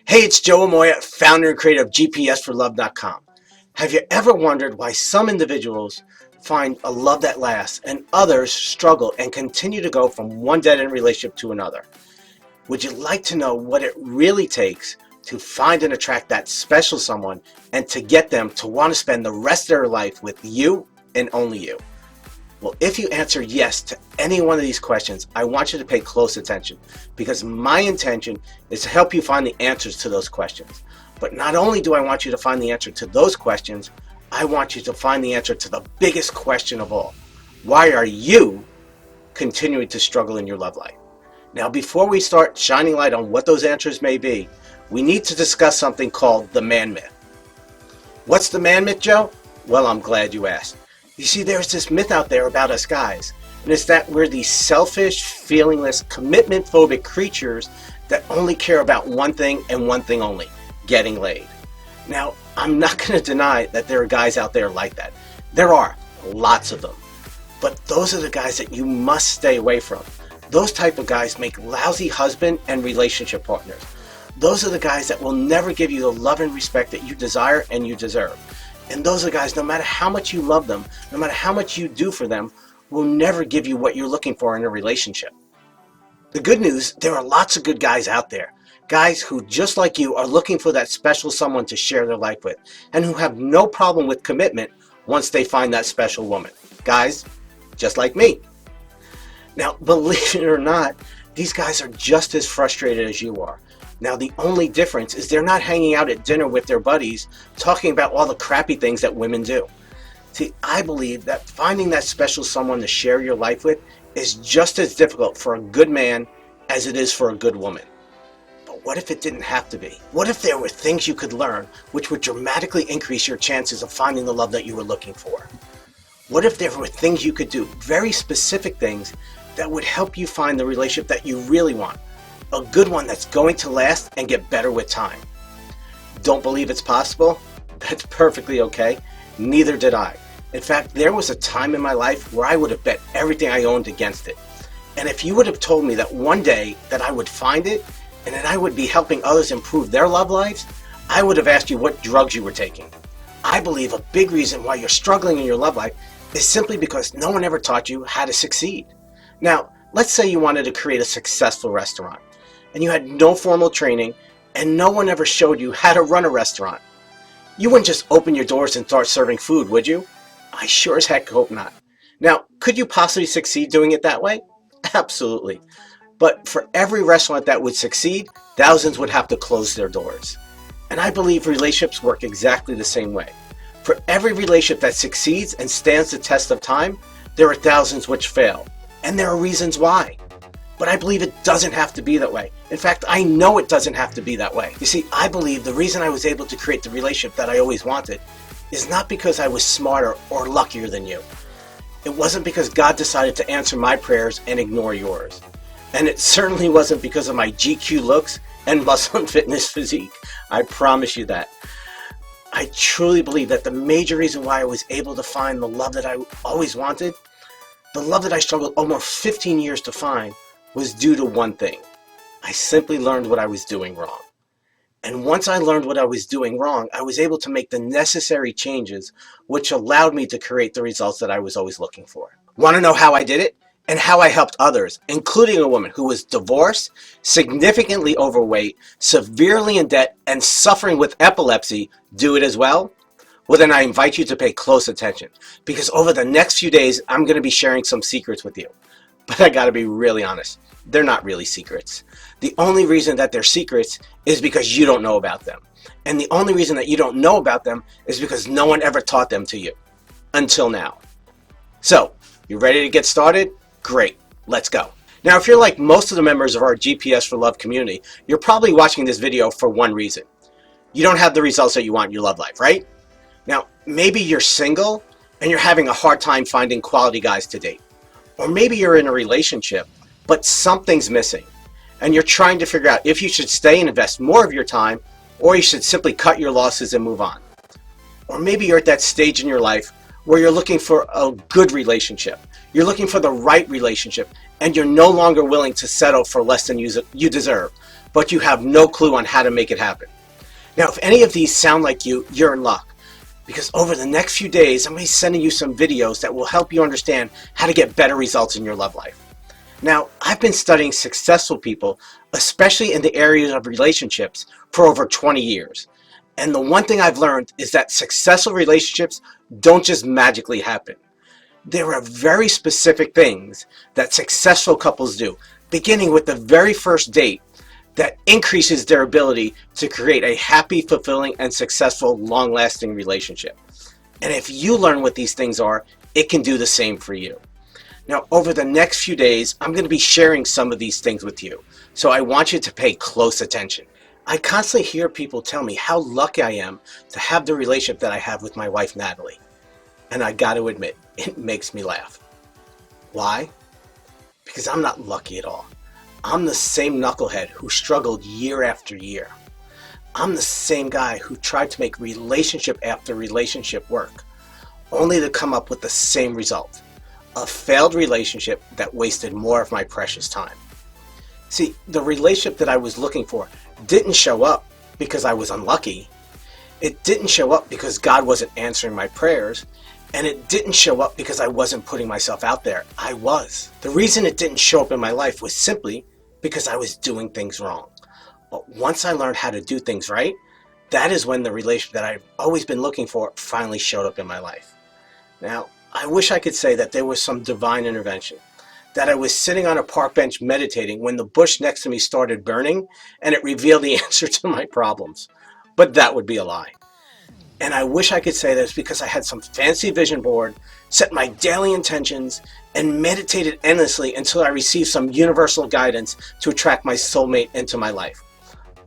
Hey, it's Joe Amoya, founder and creator of GPSforlove.com. Have you ever wondered why some individuals find a love that lasts and others struggle and continue to go from one dead-end relationship to another? Would you like to know what it really takes to find and attract that special someone and to get them to want to spend the rest of their life with you and only you? Well, if you answer yes to any one of these questions, I want you to pay close attention because my intention is to help you find the answers to those questions. But not only do I want you to find the answer to those questions, I want you to find the answer to the biggest question of all. Why are you continuing to struggle in your love life? Now, before we start shining light on what those answers may be, we need to discuss something called the man myth. What's the man myth, Joe? Well, I'm glad you asked. You see, there's this myth out there about us guys, and it's that we're these selfish, feelingless, commitment-phobic creatures that only care about one thing and one thing only, getting laid. Now, I'm not going to deny that there are guys out there like that. There are, lots of them. But those are the guys that you must stay away from. Those type of guys make lousy husband and relationship partners. Those are the guys that will never give you the love and respect that you desire and you deserve. And those are guys, no matter how much you love them, no matter how much you do for them, will never give you what you're looking for in a relationship. The good news, there are lots of good guys out there. Guys who, just like you, are looking for that special someone to share their life with, and who have no problem with commitment once they find that special woman. Guys just like me. Now, believe it or not, these guys are just as frustrated as you are. Now, the only difference is they're not hanging out at dinner with their buddies talking about all the crappy things that women do. See, I believe that finding that special someone to share your life with is just as difficult for a good man as it is for a good woman. But what if it didn't have to be? What if there were things you could learn which would dramatically increase your chances of finding the love that you were looking for? What if there were things you could do, very specific things, that would help you find the relationship that you really want? A good one that's going to last and get better with time. Don't believe it's possible? That's perfectly okay. Neither did I. In fact, there was a time in my life where I would have bet everything I owned against it. And if you would have told me that one day that I would find it and that I would be helping others improve their love lives, I would have asked you what drugs you were taking. I believe a big reason why you're struggling in your love life is simply because no one ever taught you how to succeed. Now, let's say you wanted to create a successful restaurant, and you had no formal training, and no one ever showed you how to run a restaurant. You wouldn't just open your doors and start serving food, would you? I sure as heck hope not. Now, could you possibly succeed doing it that way? Absolutely. But for every restaurant that would succeed, thousands would have to close their doors. And I believe relationships work exactly the same way. For every relationship that succeeds and stands the test of time, there are thousands which fail. And there are reasons why. But I believe it doesn't have to be that way. In fact, I know it doesn't have to be that way. You see, I believe the reason I was able to create the relationship that I always wanted is not because I was smarter or luckier than you. It wasn't because God decided to answer my prayers and ignore yours. And it certainly wasn't because of my GQ looks and muscle and fitness physique. I promise you that. I truly believe that the major reason why I was able to find the love that I always wanted, the love that I struggled almost 15 years to find, was due to one thing. I simply learned what I was doing wrong. And once I learned what I was doing wrong, I was able to make the necessary changes which allowed me to create the results that I was always looking for. Want to know how I did it? And how I helped others, including a woman who was divorced, significantly overweight, severely in debt, and suffering with epilepsy, do it as well? Well, then I invite you to pay close attention, because over the next few days, I'm going to be sharing some secrets with you. But I got to be really honest. They're not really secrets. The only reason that they're secrets is because you don't know about them. And the only reason that you don't know about them is because no one ever taught them to you. Until now. So, you ready to get started? Great. Let's go. Now, if you're like most of the members of our GPS for Love community, you're probably watching this video for one reason. You don't have the results that you want in your love life, right? Now, maybe you're single and you're having a hard time finding quality guys to date. Or maybe you're in a relationship, but something's missing, and you're trying to figure out if you should stay and invest more of your time, or you should simply cut your losses and move on. Or maybe you're at that stage in your life where you're looking for a good relationship. You're looking for the right relationship, and you're no longer willing to settle for less than you deserve. but you have no clue on how to make it happen. Now, if any of these sound like you're in luck, because over the next few days, I'm going to be sending you some videos that will help you understand how to get better results in your love life. Now, I've been studying successful people, especially in the areas of relationships, for over 20 years. And the one thing I've learned is that successful relationships don't just magically happen. There are very specific things that successful couples do, beginning with the very first date, that increases their ability to create a happy, fulfilling, and successful, long-lasting relationship. And if you learn what these things are, it can do the same for you. Now, over the next few days, I'm going to be sharing some of these things with you, so I want you to pay close attention. I constantly hear people tell me how lucky I am to have the relationship that I have with my wife, Natalie. And I got to admit, it makes me laugh. Why? Because I'm not lucky at all. I'm the same knucklehead who struggled year after year. I'm the same guy who tried to make relationship after relationship work, only to come up with the same result. A failed relationship that wasted more of my precious time. See, the relationship that I was looking for didn't show up because I was unlucky. It didn't show up because God wasn't answering my prayers. And it didn't show up because I wasn't putting myself out there. I was. The reason it didn't show up in my life was simply because I was doing things wrong. But once I learned how to do things right, that is when the relationship that I've always been looking for finally showed up in my life. Now, I wish I could say that there was some divine intervention, that I was sitting on a park bench meditating when the bush next to me started burning and it revealed the answer to my problems. But that would be a lie. And I wish I could say that it's because I had some fancy vision board, set my daily intentions, and meditated endlessly until I received some universal guidance to attract my soulmate into my life.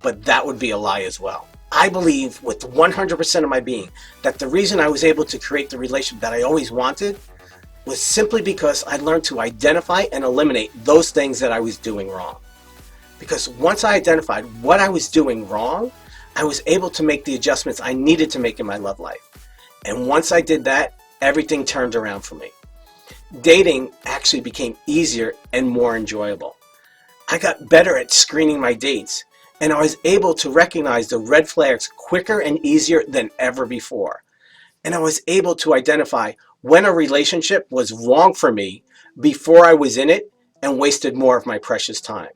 But that would be a lie as well. I believe with 100% of my being that the reason I was able to create the relationship that I always wanted was simply because I learned to identify and eliminate those things that I was doing wrong. Because once I identified what I was doing wrong, I was able to make the adjustments I needed to make in my love life. And once I did that, everything turned around for me. Dating actually became easier and more enjoyable. I got better at screening my dates, and I was able to recognize the red flags quicker and easier than ever before. And I was able to identify when a relationship was wrong for me before I was in it and wasted more of my precious time.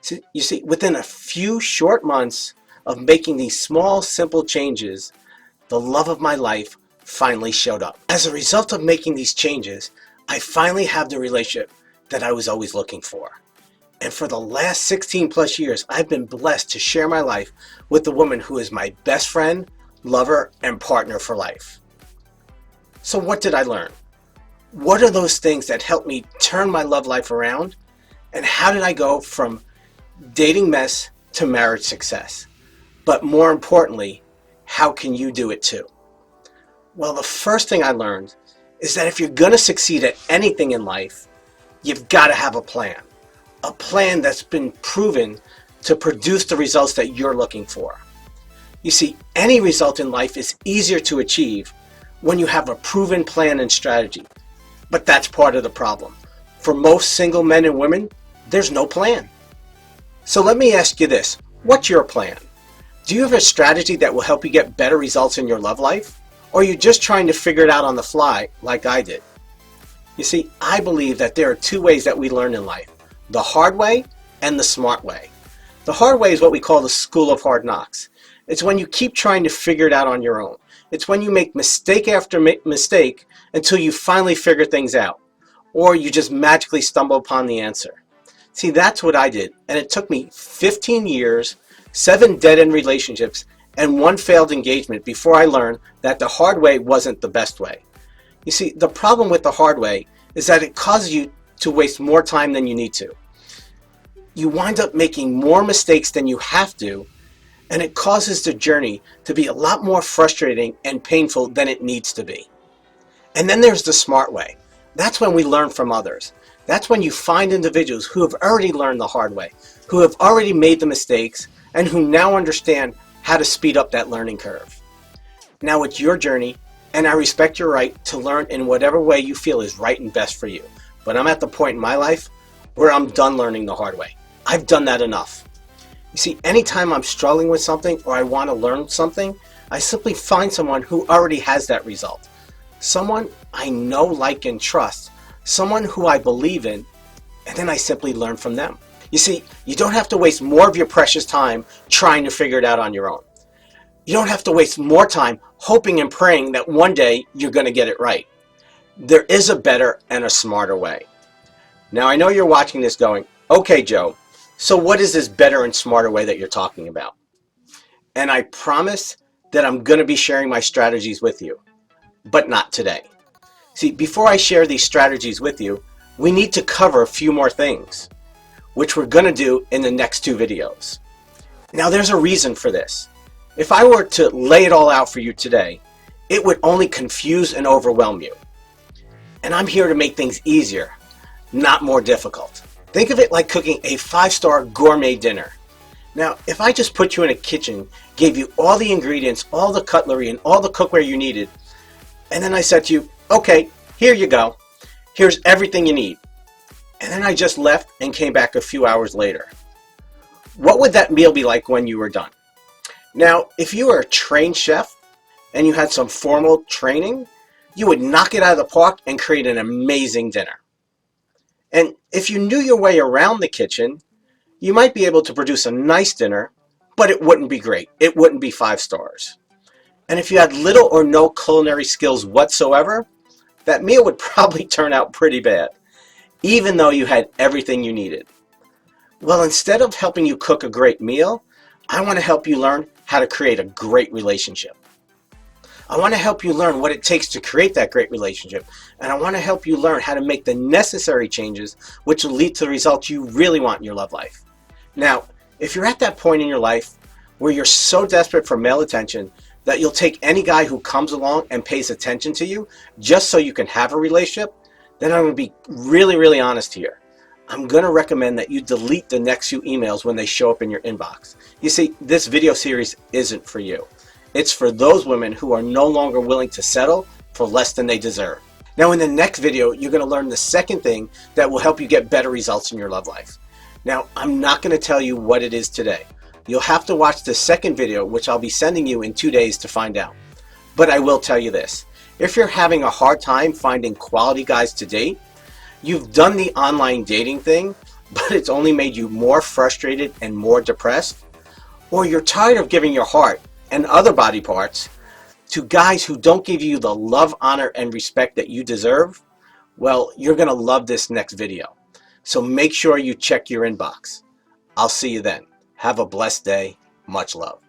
So, you see, within a few short months of making these small, simple changes, the love of my life finally showed up. As a result of making these changes, I finally have the relationship that I was always looking for. And for the last 16 plus years, I've been blessed to share my life with the woman who is my best friend, lover, and partner for life. So what did I learn? What are those things that helped me turn my love life around? And how did I go from dating mess to marriage success? But more importantly, how can you do it too? Well, the first thing I learned is that if you're going to succeed at anything in life, you've got to have a plan that's been proven to produce the results that you're looking for. You see, any result in life is easier to achieve when you have a proven plan and strategy. But that's part of the problem. For most single men and women, there's no plan. So let me ask you this, what's your plan? Do you have a strategy that will help you get better results in your love life? Or are you just trying to figure it out on the fly like I did? You see, I believe that there are two ways that we learn in life, the hard way and the smart way. The hard way is what we call the school of hard knocks. It's when you keep trying to figure it out on your own. It's when you make mistake after mistake until you finally figure things out, or you just magically stumble upon the answer. See, that's what I did, and it took me 15 years, 7 dead-end relationships, and 1 failed engagement before I learned that the hard way wasn't the best way. You see, the problem with the hard way is that it causes you to waste more time than you need to. You wind up making more mistakes than you have to, and it causes the journey to be a lot more frustrating and painful than it needs to be. And then there's the smart way. That's when we learn from others. That's when you find individuals who have already learned the hard way, who have already made the mistakes, and who now understand how to speed up that learning curve. Now it's your journey, and I respect your right to learn in whatever way you feel is right and best for you. But I'm at the point in my life where I'm done learning the hard way. I've done that enough. You see, anytime I'm struggling with something or I want to learn something, I simply find someone who already has that result. Someone I know, like, and trust. Someone who I believe in, and then I simply learn from them. You see, you don't have to waste more of your precious time trying to figure it out on your own. You don't have to waste more time hoping and praying that one day you're going to get it right. There is a better and a smarter way. Now, I know you're watching this going, okay, Joe, so what is this better and smarter way that you're talking about? And I promise that I'm going to be sharing my strategies with you, but not today. See, before I share these strategies with you, we need to cover a few more things, which we're going to do in the next two videos. Now, there's a reason for this. If I were to lay it all out for you today, it would only confuse and overwhelm you. And I'm here to make things easier, not more difficult. Think of it like cooking a 5-star gourmet dinner. Now, if I just put you in a kitchen, gave you all the ingredients, all the cutlery, and all the cookware you needed, and then I said to you, okay, here you go. Here's everything you need. And then I just left and came back a few hours later. What would that meal be like when you were done? Now, if you were a trained chef and you had some formal training, you would knock it out of the park and create an amazing dinner. And if you knew your way around the kitchen, you might be able to produce a nice dinner, but it wouldn't be great. It wouldn't be 5 stars. And if you had little or no culinary skills whatsoever, that meal would probably turn out pretty bad, even though you had everything you needed. Well, instead of helping you cook a great meal, I want to help you learn how to create a great relationship. I want to help you learn what it takes to create that great relationship, and I want to help you learn how to make the necessary changes which will lead to the results you really want in your love life. Now, if you're at that point in your life where you're so desperate for male attention that you'll take any guy who comes along and pays attention to you just so you can have a relationship, then I'm going to be really, really honest here. I'm going to recommend that you delete the next few emails when they show up in your inbox. You see, this video series isn't for you. It's for those women who are no longer willing to settle for less than they deserve. Now, in the next video, you're going to learn the second thing that will help you get better results in your love life. Now, I'm not going to tell you what it is today. You'll have to watch the second video, which I'll be sending you in 2 days to find out. But I will tell you this. If you're having a hard time finding quality guys to date, you've done the online dating thing, but it's only made you more frustrated and more depressed, or you're tired of giving your heart and other body parts to guys who don't give you the love, honor, and respect that you deserve, well, you're going to love this next video. So make sure you check your inbox. I'll see you then. Have a blessed day. Much love.